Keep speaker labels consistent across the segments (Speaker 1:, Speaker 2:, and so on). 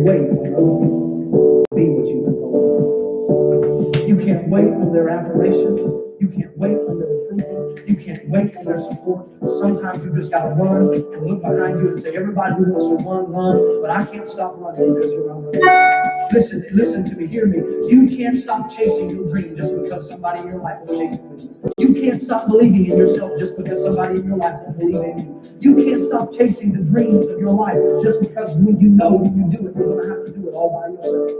Speaker 1: wait on other people to be what you've been told. You can't wait on their affirmation. You can't wait on their approval. You can't wait on their support. Sometimes you just gotta run and look behind you and say, everybody who wants to run, but I can't stop running because you're not running. Listen to me, hear me. You can't stop chasing your dream just because somebody in your life will chase it. You can't stop believing in yourself just because somebody in your life will believe in you. You can't stop chasing the dreams of your life just because when you know when you do it, you're gonna have to do it all by yourself.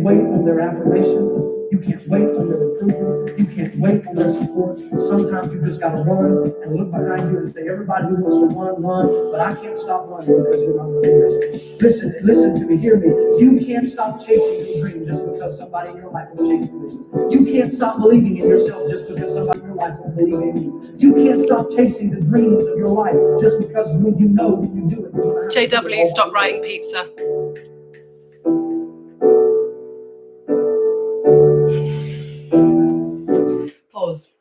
Speaker 1: wait on their affirmation. You can't wait on their approval. You can't wait on their support. Sometimes you just gotta run and look behind you and say, everybody who wants to run, but I can't stop running because you're not running. Listen to me, hear me. You can't stop chasing your dream just because somebody in your life will chase you. You can't stop believing in yourself just because somebody in your life will believe in you. You can't stop chasing the dreams of your life just because when you know when you do it.
Speaker 2: JW, stop writing pizza. Pause.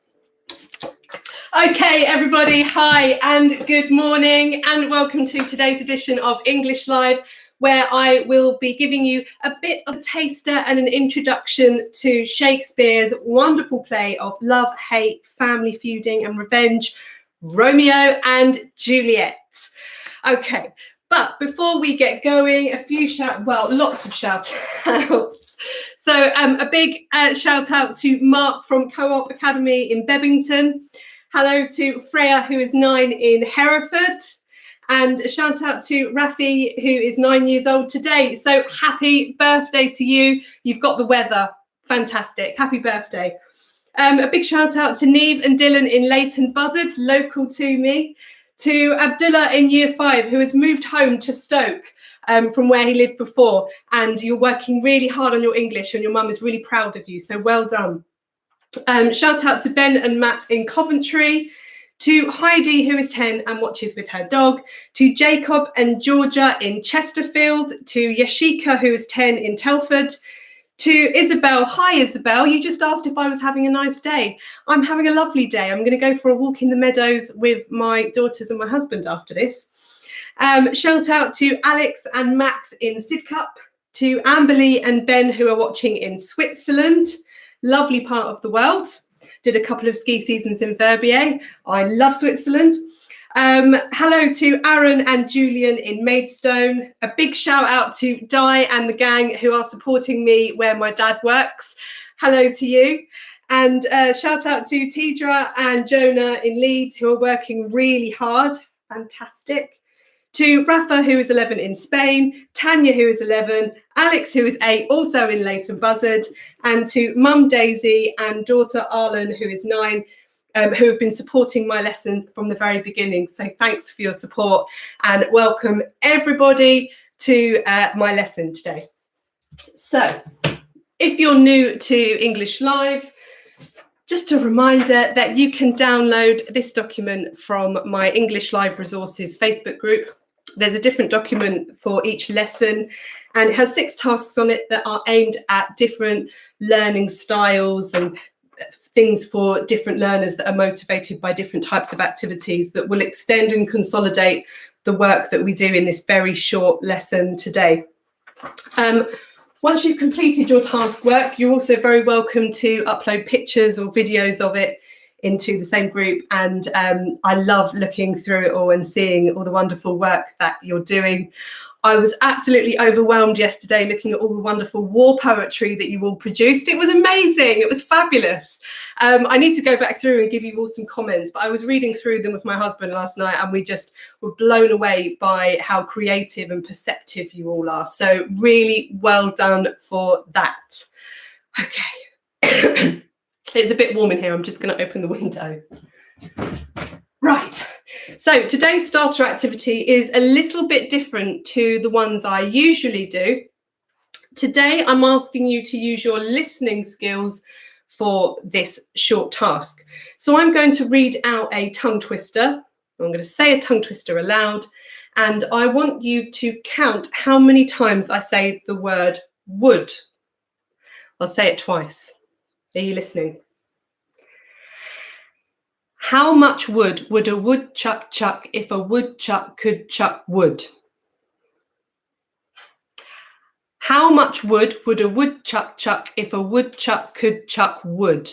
Speaker 2: Okay, everybody, hi and good morning and welcome to today's edition of English Live, where I will be giving you a bit of a taster and an introduction to Shakespeare's wonderful play of love, hate, family feuding and revenge, Romeo and Juliet. Okay, but before we get going, lots of shout outs. So a big shout out to Mark from Co-op Academy in Bebington. Hello to Freya, who is 9 in Hereford. And a shout out to Rafi, who is 9 years old today. So happy birthday to you. You've got the weather Fantastic. Happy birthday. A big shout out to Neve and Dylan in Leighton Buzzard, local to me, to Abdullah in year 5, who has moved home to Stoke from where he lived before. And you're working really hard on your English and your mum is really proud of you. So well done. Shout out to Ben and Matt in Coventry, to Heidi, who is 10 and watches with her dog, to Jacob and Georgia in Chesterfield, to Yashika, who is 10 in Telford, to Isabel. Hi, Isabel. You just asked if I was having a nice day. I'm having a lovely day. I'm going to go for a walk in the meadows with my daughters and my husband after this. Shout out to Alex and Max in Sidcup, to Amberly and Ben, who are watching in Switzerland. Lovely part of the world. Did a couple of ski seasons in Verbier. I love Switzerland. Hello to Aaron and Julian in Maidstone. A big shout out to Di and the gang who are supporting me where my dad works. Hello to you. And shout out to Tidra and Jonah in Leeds who are working really hard. Fantastic. To Rafa, who is 11 in Spain, Tanya, who is 11, Alex, who is 8, also in Leighton Buzzard, and to Mum Daisy and daughter Arlen, who is 9, who have been supporting my lessons from the very beginning. So thanks for your support and welcome everybody to my lesson today. So if you're new to English Live, just a reminder that you can download this document from my English Live Resources Facebook group. There's a different document for each lesson and it has 6 tasks on it that are aimed at different learning styles and things for different learners that are motivated by different types of activities that will extend and consolidate the work that we do in this very short lesson today. Once you've completed your task work, you're also very welcome to upload pictures or videos of it into the same group. And I love looking through it all and seeing all the wonderful work that you're doing. I was absolutely overwhelmed yesterday looking at all the wonderful war poetry that you all produced. It was amazing. It was fabulous. I need to go back through and give you all some comments, but I was reading through them with my husband last night and we just were blown away by how creative and perceptive you all are. So really well done for that. Okay. It's a bit warm in here. I'm just going to open the window. Right. So today's starter activity is a little bit different to the ones I usually do. Today, I'm asking you to use your listening skills for this short task. So I'm going to read out a tongue twister. I'm going to say a tongue twister aloud, and I want you to count how many times I say the word would. I'll say it twice. Are you listening? How much wood would a woodchuck chuck if a woodchuck could chuck wood? How much wood would a woodchuck chuck if a woodchuck could chuck wood?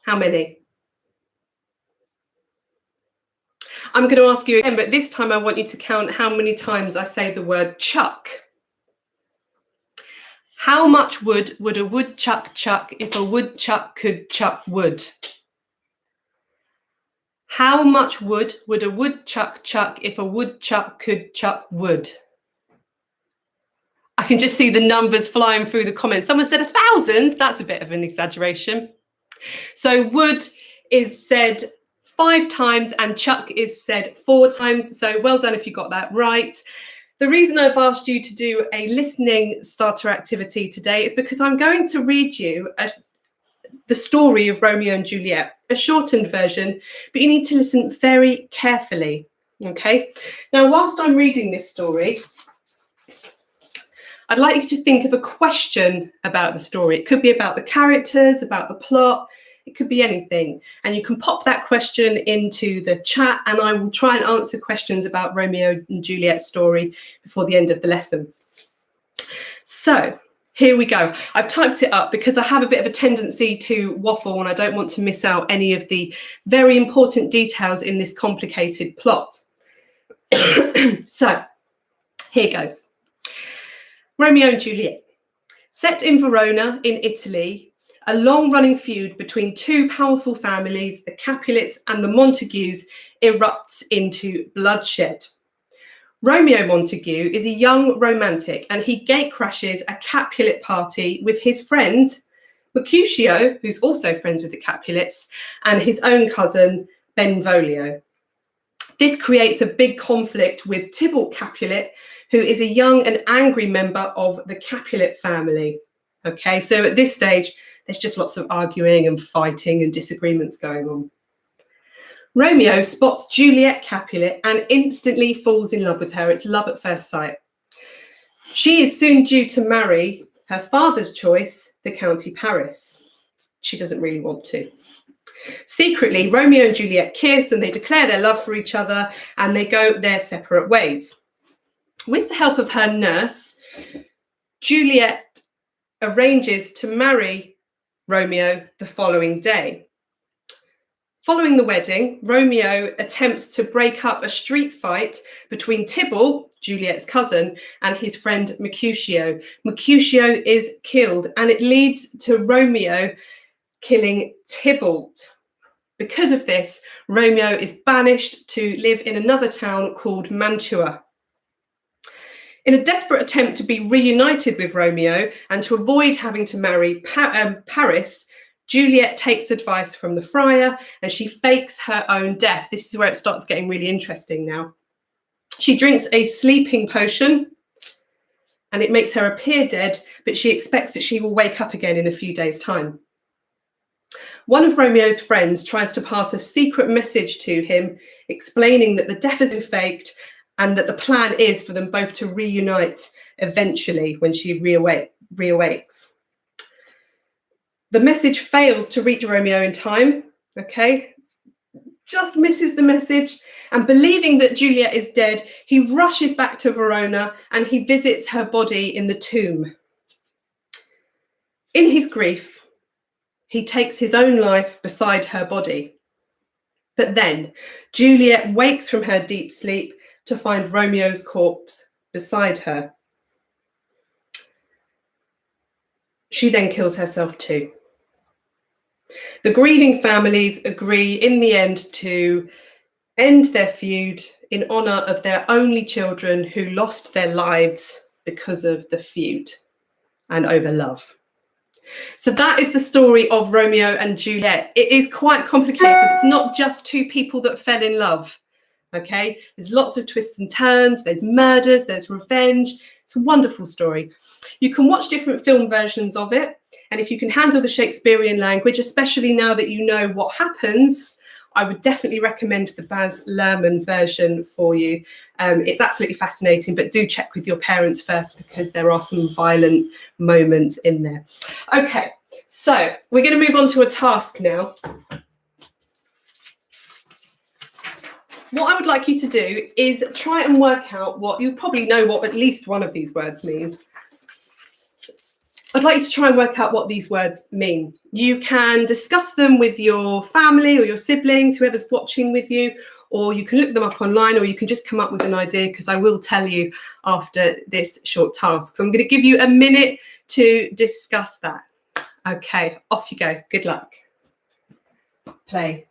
Speaker 2: How many? I'm going to ask you again, but this time I want you to count how many times I say the word chuck. How much wood would a woodchuck chuck if a woodchuck could chuck wood? How much wood would a woodchuck chuck if a woodchuck could chuck wood? I can just see the numbers flying through the comments. Someone said 1,000. That's a bit of an exaggeration. So wood is said 5 times and chuck is said 4 times. So well done if you got that right. The reason I've asked you to do a listening starter activity today is because I'm going to read you the story of Romeo and Juliet, a shortened version, but you need to listen very carefully, okay? Now, whilst I'm reading this story, I'd like you to think of a question about the story. It could be about the characters, about the plot, it could be anything. And you can pop that question into the chat and I will try and answer questions about Romeo and Juliet's story before the end of the lesson. So, here we go. I've typed it up because I have a bit of a tendency to waffle and I don't want to miss out any of the very important details in this complicated plot. So, here goes. Romeo and Juliet. Set in Verona in Italy, a long-running feud between 2 powerful families, the Capulets and the Montagues, erupts into bloodshed. Romeo Montague is a young romantic and he gatecrashes a Capulet party with his friend Mercutio, who's also friends with the Capulets, and his own cousin Benvolio. This creates a big conflict with Tybalt Capulet, who is a young and angry member of the Capulet family. Okay, so at this stage, there's just lots of arguing and fighting and disagreements going on. Romeo spots Juliet Capulet and instantly falls in love with her. It's love at first sight. She is soon due to marry her father's choice, the County Paris. She doesn't really want to. Secretly, Romeo and Juliet kiss and they declare their love for each other and they go their separate ways. With the help of her nurse, Juliet arranges to marry Romeo the following day. Following the wedding, Romeo attempts to break up a street fight between Tybalt, Juliet's cousin, and his friend Mercutio. Mercutio is killed, and it leads to Romeo killing Tybalt. Because of this, Romeo is banished to live in another town called Mantua. In a desperate attempt to be reunited with Romeo and to avoid having to marry Paris, Juliet takes advice from the friar and she fakes her own death. This is where it starts getting really interesting now. She drinks a sleeping potion and it makes her appear dead, but she expects that she will wake up again in a few days' time. One of Romeo's friends tries to pass a secret message to him, explaining that the death has been faked and that the plan is for them both to reunite eventually when she reawakes. The message fails to reach Romeo in time, okay? Just misses the message, and believing that Juliet is dead, he rushes back to Verona and he visits her body in the tomb. In his grief, he takes his own life beside her body. But then Juliet wakes from her deep sleep to find Romeo's corpse beside her. She then kills herself too. The grieving families agree in the end to end their feud in honour of their only children who lost their lives because of the feud and over love. So that is the story of Romeo and Juliet. It is quite complicated. It's not just two people that fell in love. Okay, there's lots of twists and turns, there's murders, there's revenge. It's a wonderful story. You can watch different film versions of it, and if you can handle the Shakespearean language, especially now that you know what happens, I would definitely recommend the Baz Luhrmann version for you. It's absolutely fascinating, but do check with your parents first because there are some violent moments in there. Okay, so we're going to move on to a task now. What I would like you to do is try and work out what, you probably know what at least one of these words means. I'd like you to try and work out what these words mean. You can discuss them with your family or your siblings, whoever's watching with you, or you can look them up online, or you can just come up with an idea, because I will tell you after this short task. So I'm going to give you a minute to discuss that. Okay, off you go. Good luck. Play.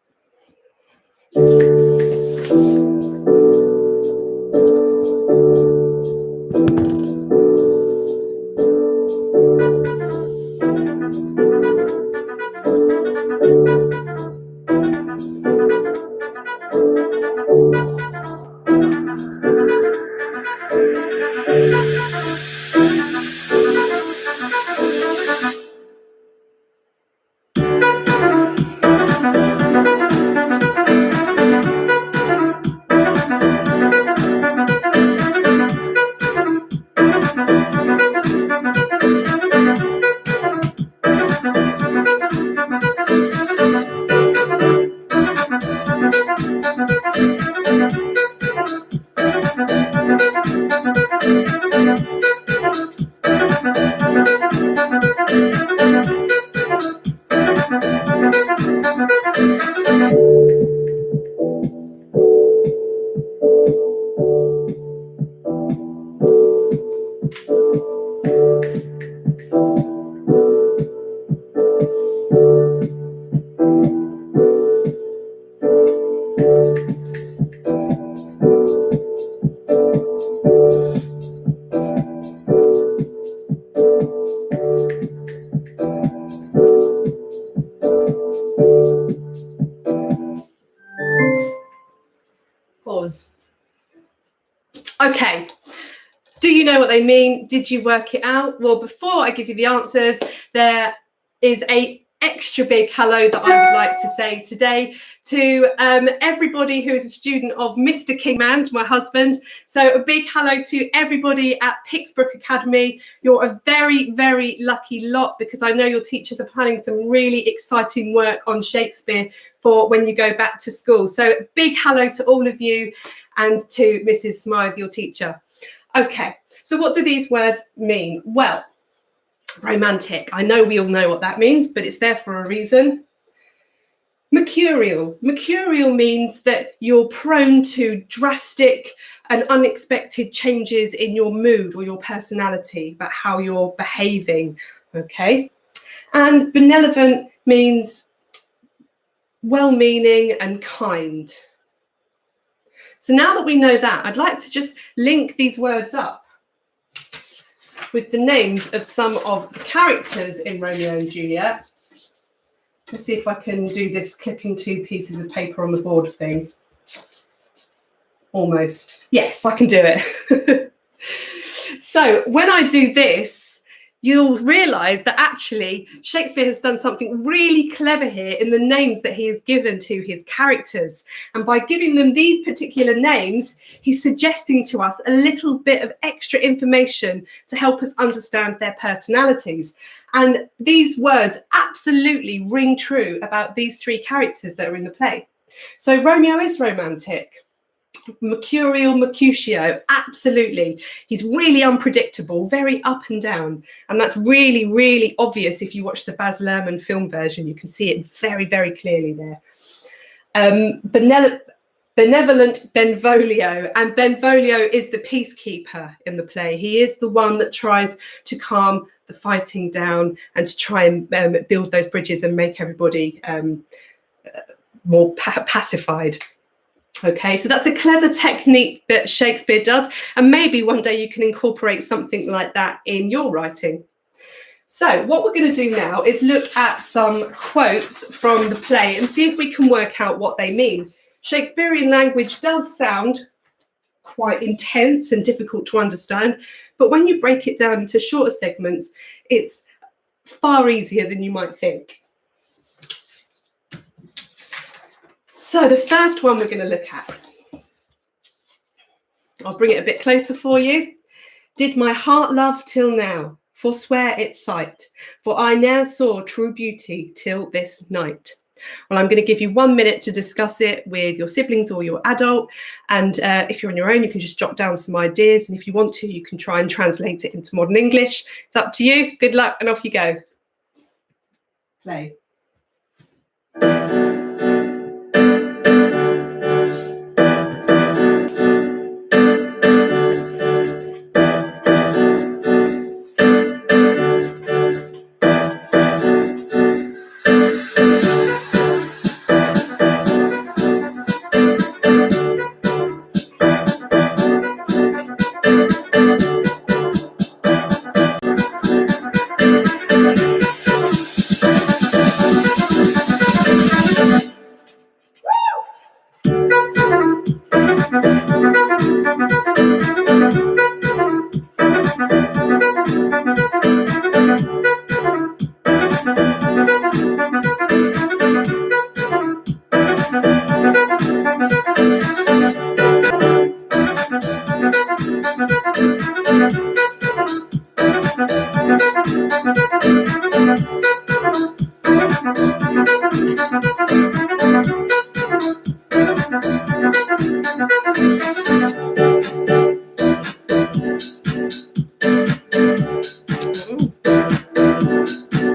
Speaker 2: they mean? Did you work it out? Well, before I give you the answers, there is a extra big hello that I would like to say today to everybody who is a student of Mr. Kingman, my husband. So a big hello to everybody at Pixbrook Academy. You're a very, very lucky lot, because I know your teachers are planning some really exciting work on Shakespeare for when you go back to school. So big hello to all of you and to Mrs. Smythe, your teacher. Okay, so what do these words mean? Well, romantic. I know we all know what that means, but it's there for a reason. Mercurial. Mercurial means that you're prone to drastic and unexpected changes in your mood or your personality, about how you're behaving. Okay. And benevolent means well-meaning and kind. So now that we know that, I'd like to just link these words up with the names of some of the characters in Romeo and Juliet. Let's see if I can do this clipping two pieces of paper on the board thing. Almost. Yes, I can do it. So when I do this, you'll realise that actually Shakespeare has done something really clever here in the names that he has given to his characters. And by giving them these particular names, he's suggesting to us a little bit of extra information to help us understand their personalities. And these words absolutely ring true about these three characters that are in the play. So Romeo is romantic. Mercurial, Mercutio, absolutely. He's really unpredictable, very up and down. And that's really, really obvious if you watch the Baz Luhrmann film version. You can see it very, very clearly there. Benevolent Benvolio, and Benvolio is the peacekeeper in the play. He is the one that tries to calm the fighting down and to try and build those bridges and make everybody more pacified. Okay, so that's a clever technique that Shakespeare does, and maybe one day you can incorporate something like that in your writing. So what we're going to do now is look at some quotes from the play and see if we can work out what they mean. Shakespearean language does sound quite intense and difficult to understand, but when you break it down into shorter segments, it's far easier than you might think. So the first one we're going to look at, I'll bring it a bit closer for you. Did my heart love till now, forswear its sight, for I ne'er saw true beauty till this night. Well, I'm going to give you 1 minute to discuss it with your siblings or your adult. And if you're on your own, you can just jot down some ideas. And if you want to, you can try and translate it into modern English. It's up to you. Good luck, and off you go. Play.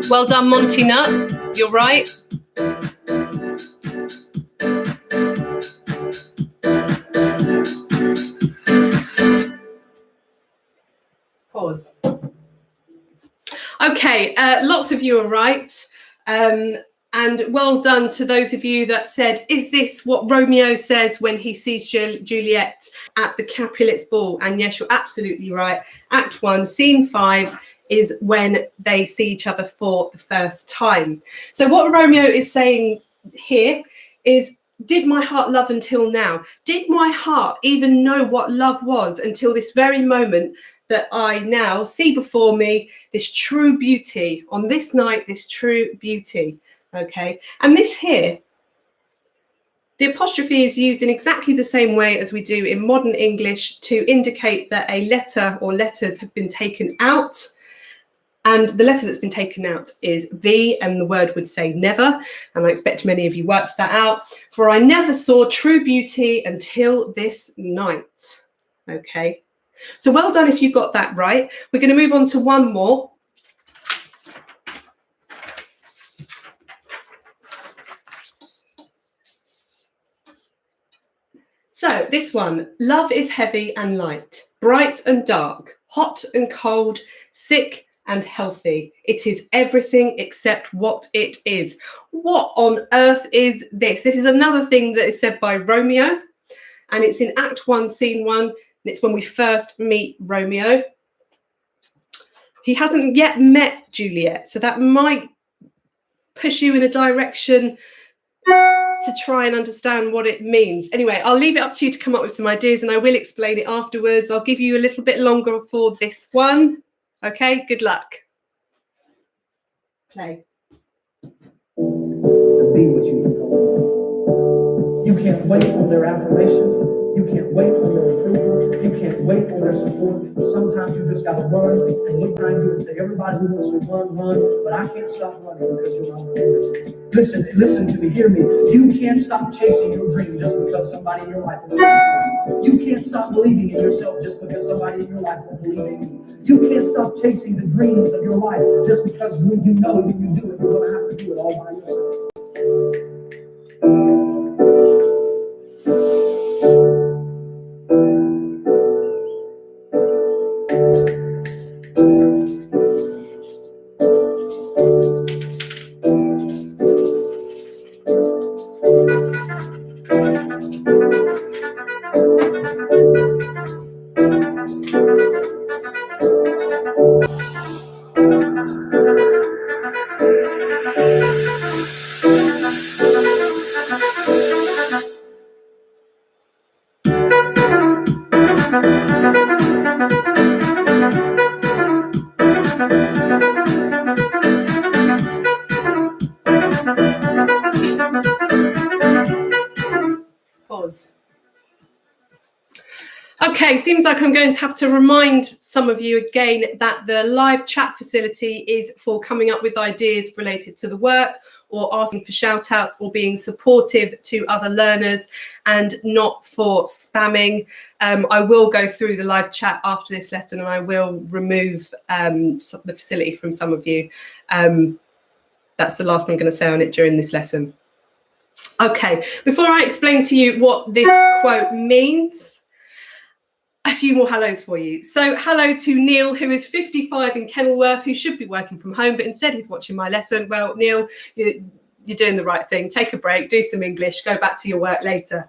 Speaker 2: Well done, Monty Nut. You're right. Pause. Okay, lots of you are right. And well done to those of you that said, is this what Romeo says when he sees Juliet at the Capulets ball? And yes, you're absolutely right. Act 1, scene 5 is when they see each other for the first time. So what Romeo is saying here is, did my heart love until now? Did my heart even know what love was until this very moment that I now see before me, this true beauty, on this night, this true beauty, okay? And this here, the apostrophe is used in exactly the same way as we do in modern English to indicate that a letter or letters have been taken out. And the letter that's been taken out is V, and the word would say never. And I expect many of you worked that out. For I never saw true beauty until this night. Okay, so well done if you got that right. We're going to move on to one more. So this one, love is heavy and light, bright and dark, hot and cold, sick and healthy. It is everything except what it is. What on earth is this? This is another thing that is said by Romeo, and it's in Act 1, Scene 1, and it's when we first meet Romeo. He hasn't yet met Juliet, so that might push you in a direction to try and understand what it means. Anyway, I'll leave it up to you to come up with some ideas, and I will explain it afterwards. I'll give you a little bit longer for this one. Okay, good luck. Play.
Speaker 1: Be what you become. You can't wait on their affirmation. You can't wait on their approval. You can't wait on their support. Sometimes you just gotta run and look behind you and say, everybody who wants to run, but I can't stop running because you're not running. Listen to me, hear me. You can't stop chasing your dream just because somebody in your life will believe in you. You can't stop believing in yourself just because somebody in your life will believe in you. You can't stop chasing the dreams of your life just because when you know when you do it, you're gonna have to do it all by yourself.
Speaker 2: Pause. Okay, seems like I'm going to have to remind some of you again that the live chat facility is for coming up with ideas related to the work, or asking for shout outs, or being supportive to other learners, and not for spamming. I will go through the live chat after this lesson, and I will remove the facility from some of you. That's the last I'm going to say on it during this lesson. Okay, before I explain to you what this quote means, a few more hellos for you. So hello to Neil, who is 55 in Kenilworth, who should be working from home, but instead he's watching my lesson. Well, Neil, you're doing the right thing. Take a break, do some English, go back to your work later.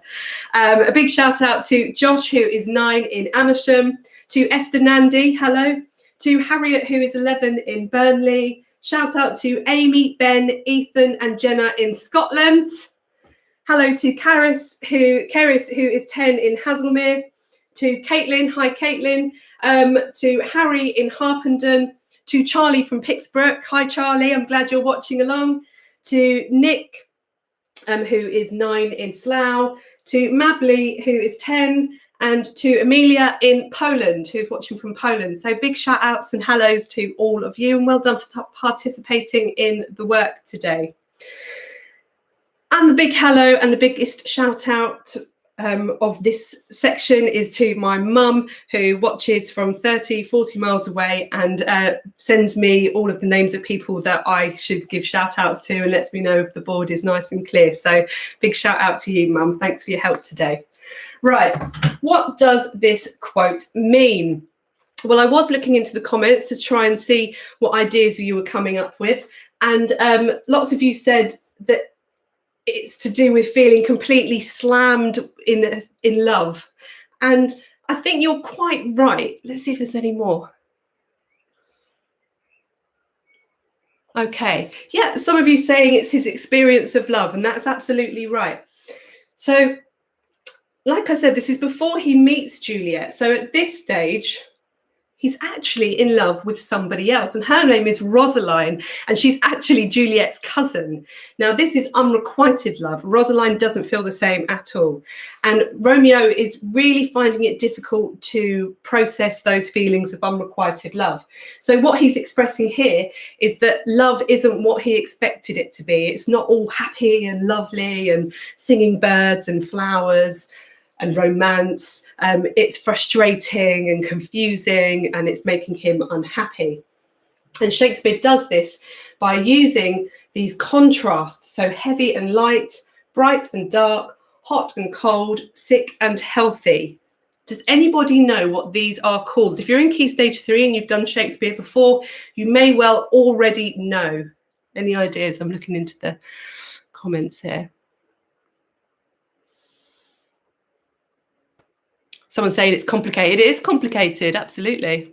Speaker 2: A big shout out to Josh, who is 9 in Amersham, to Esther Nandy, hello, to Harriet, who is 11 in Burnley. Shout out to Amy, Ben, Ethan and Jenna in Scotland. Hello to Caris, who is 10 in Haslemere. To Caitlin, hi Caitlin, to Harry in Harpenden, to Charlie from Pixbrook, hi Charlie, I'm glad you're watching along, to Nick, who is 9 in Slough, to Mably, who is 10, and to Amelia in Poland, who's watching from Poland. So big shout outs and hellos to all of you, and well done for participating in the work today. And the big hello and the biggest shout out of this section is to my mum, who watches from 30-40 miles away and sends me all of the names of people that I should give shout outs to, and lets me know if the board is nice and clear. So big shout out to you, mum. Thanks for your help today. Right, what does this quote mean? Well, I was looking into the comments to try and see what ideas you were coming up with, and lots of you said that it's to do with feeling completely slammed in love. And I think you're quite right. Let's see if there's any more. Okay. Yeah, some of you saying it's his experience of love, and that's absolutely right. So, like I said, this is before he meets Juliet. So at this stage, he's actually in love with somebody else, and her name is Rosaline, and she's actually Juliet's cousin. Now, this is unrequited love. Rosaline doesn't feel the same at all, and Romeo is really finding it difficult to process those feelings of unrequited love. So what he's expressing here is that love isn't what he expected it to be. It's not all happy and lovely and singing birds and flowers and romance. It's frustrating and confusing, and it's making him unhappy. And Shakespeare does this by using these contrasts, so heavy and light, bright and dark, hot and cold, sick and healthy. Does anybody know what these are called? If you're in Key Stage 3 and you've done Shakespeare before, you may well already know. Any ideas? I'm looking into the comments here. Someone's saying it's complicated. It is complicated, absolutely.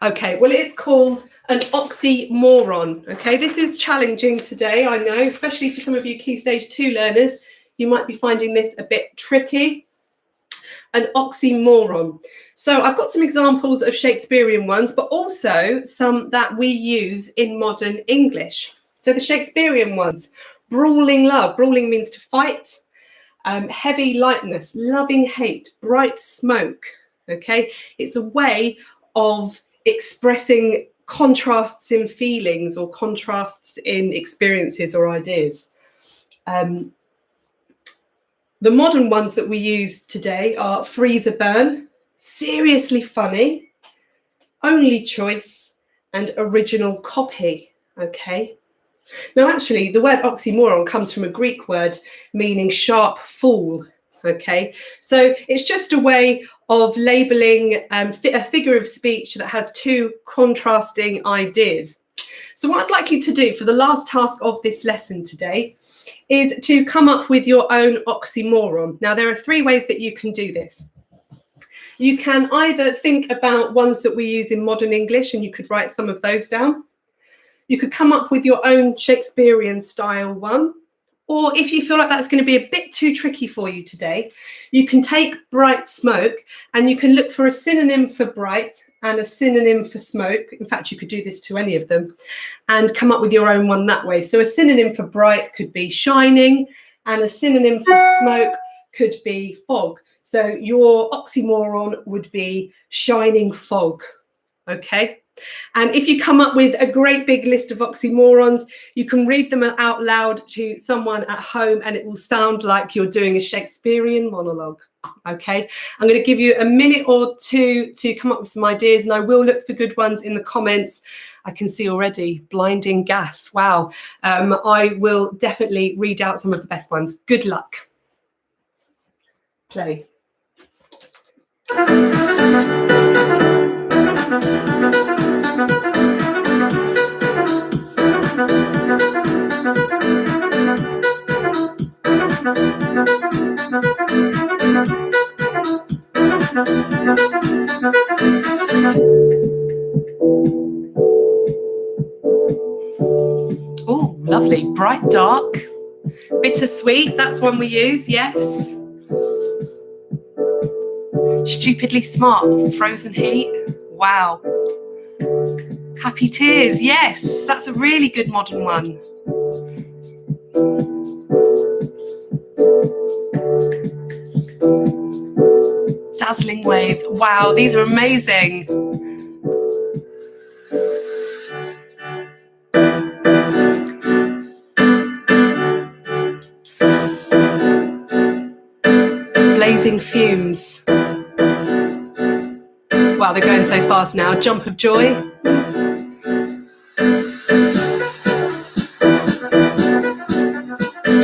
Speaker 2: Okay, well, it's called an oxymoron. Okay, this is challenging today, I know, especially for some of you Key Stage 2 learners. You might be finding this a bit tricky. An oxymoron. So I've got some examples of Shakespearean ones, but also some that we use in modern English. So the Shakespearean ones: brawling love. Brawling means to fight. Heavy lightness, loving hate, bright smoke. Okay, it's a way of expressing contrasts in feelings or contrasts in experiences or ideas. The modern ones that we use today are freeze or burn, seriously funny, only choice, and original copy. Okay. Now, actually, the word oxymoron comes from a Greek word meaning sharp fool. Okay, so it's just a way of labeling a figure of speech that has two contrasting ideas. So what I'd like you to do for the last task of this lesson today is to come up with your own oxymoron. Now, there are three ways that you can do this. You can either think about ones that we use in modern English, and you could write some of those down. You could come up with your own Shakespearean style one. Or if you feel like that's going to be a bit too tricky for you today, you can take bright smoke and you can look for a synonym for bright and a synonym for smoke. In fact, you could do this to any of them and come up with your own one that way. So a synonym for bright could be shining, and a synonym for smoke could be fog. So your oxymoron would be shining fog. Okay. And if you come up with a great big list of oxymorons, you can read them out loud to someone at home, and it will sound like you're doing a Shakespearean monologue. Okay, I'm going to give you a minute or two to come up with some ideas, and I will look for good ones in the comments. I can see already blinding gas. Wow. I will definitely read out some of the best ones. Good luck. Play. Oh, lovely. Bright, dark, bittersweet. That's one we use, yes. Stupidly smart, frozen heat. Wow. Happy tears, yes. That's a really good modern one. Dazzling waves. Wow, these are amazing. Blazing fumes. Wow, they're going so fast now. Jump of joy.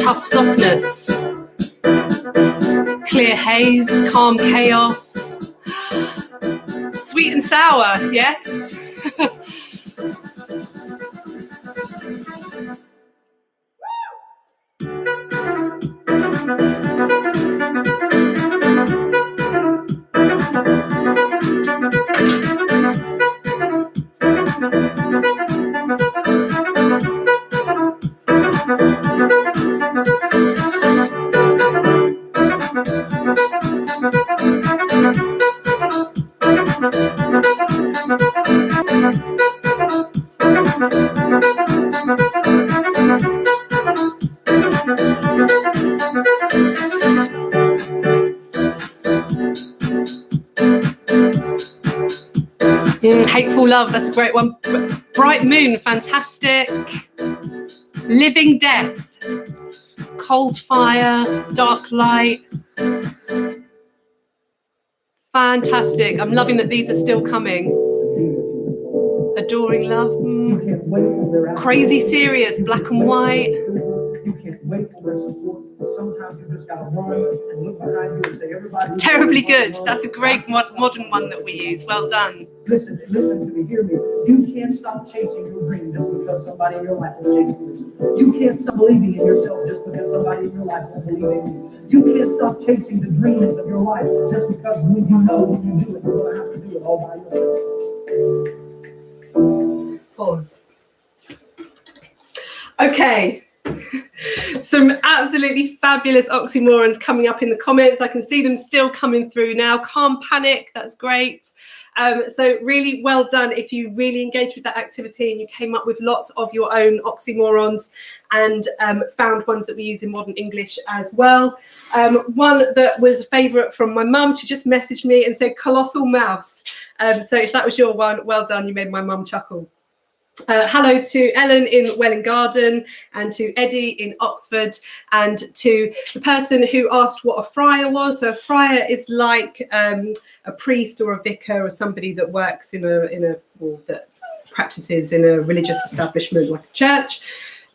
Speaker 2: Tough softness. Clear haze, calm chaos. Sweet and sour, yes. Hateful Love, that's a great one. Bright Moon, fantastic. Living Death, Cold Fire, Dark Light. Fantastic. I'm loving that these are still coming. Adoring Love. Crazy Serious, Black and White.
Speaker 1: You can't wait for their support. Sometimes you just gotta run and look behind you and say, everybody.
Speaker 2: Terribly Good. That's a great modern one that we use. Well done.
Speaker 1: Listen to me, hear me. You can't stop chasing your dream just because somebody in your life is chasing it. You can't stop believing in yourself just because somebody in your life won't believe in you. You can't stop chasing the dreams of your life just because when you know when you do it, you're gonna have to do it all by yourself.
Speaker 2: Pause. Okay. Some absolutely fabulous oxymorons coming up in the comments. I can see them still coming through now. Calm Panic, that's great. So really well done if you really engaged with that activity and you came up with lots of your own oxymorons and found ones that we use in modern English as well. One that was a favourite from my mum, she just messaged me and said colossal mouse. So if that was your one, well done, you made my mum chuckle. Hello to Ellen in Welwyn Garden and to Eddie in Oxford and to the person who asked what a friar was. So a friar is like a priest or a vicar or somebody that works that practices in a religious establishment like a church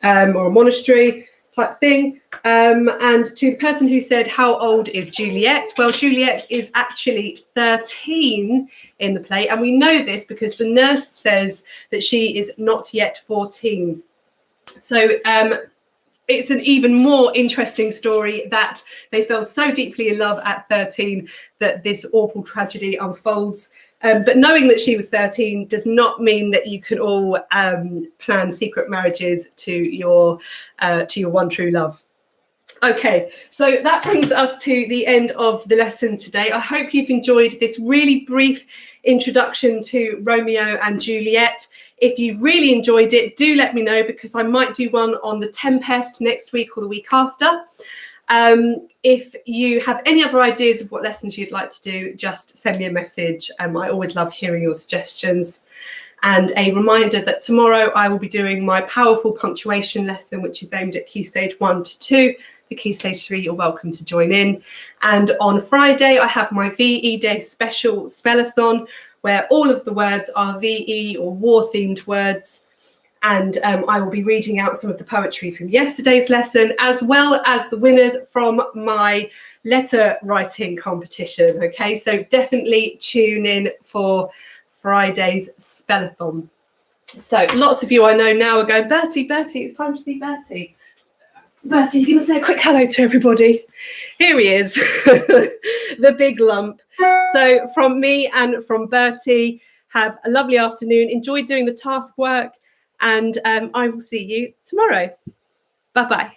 Speaker 2: or a monastery type thing. And to the person who said, how old is Juliet? Well, Juliet is actually 13 in the play. And we know this because the nurse says that she is not yet 14. So it's an even more interesting story that they fell so deeply in love at 13 that this awful tragedy unfolds. But knowing that she was 13 does not mean that you can all plan secret marriages to your one true love. Okay, so that brings us to the end of the lesson today. I hope you've enjoyed this really brief introduction to Romeo and Juliet. If you really enjoyed it, do let me know because I might do one on the Tempest next week or the week after. If you have any other ideas of what lessons you'd like to do, just send me a message. I always love hearing your suggestions. And a reminder that tomorrow I will be doing my powerful punctuation lesson, which is aimed at Key Stage 1 to 2. For Key Stage 3, you're welcome to join in. And on Friday, I have my VE Day special spellathon, where all of the words are VE or war-themed words. And I will be reading out some of the poetry from yesterday's lesson, as well as the winners from my letter writing competition. Okay, so definitely tune in for Friday's spellathon. So lots of you I know now are going, Bertie, it's time to see Bertie. Bertie, you're going to say a quick hello to everybody. Here he is, the big lump. So from me and from Bertie, have a lovely afternoon. Enjoy doing the task work. And I will see you tomorrow. Bye-bye.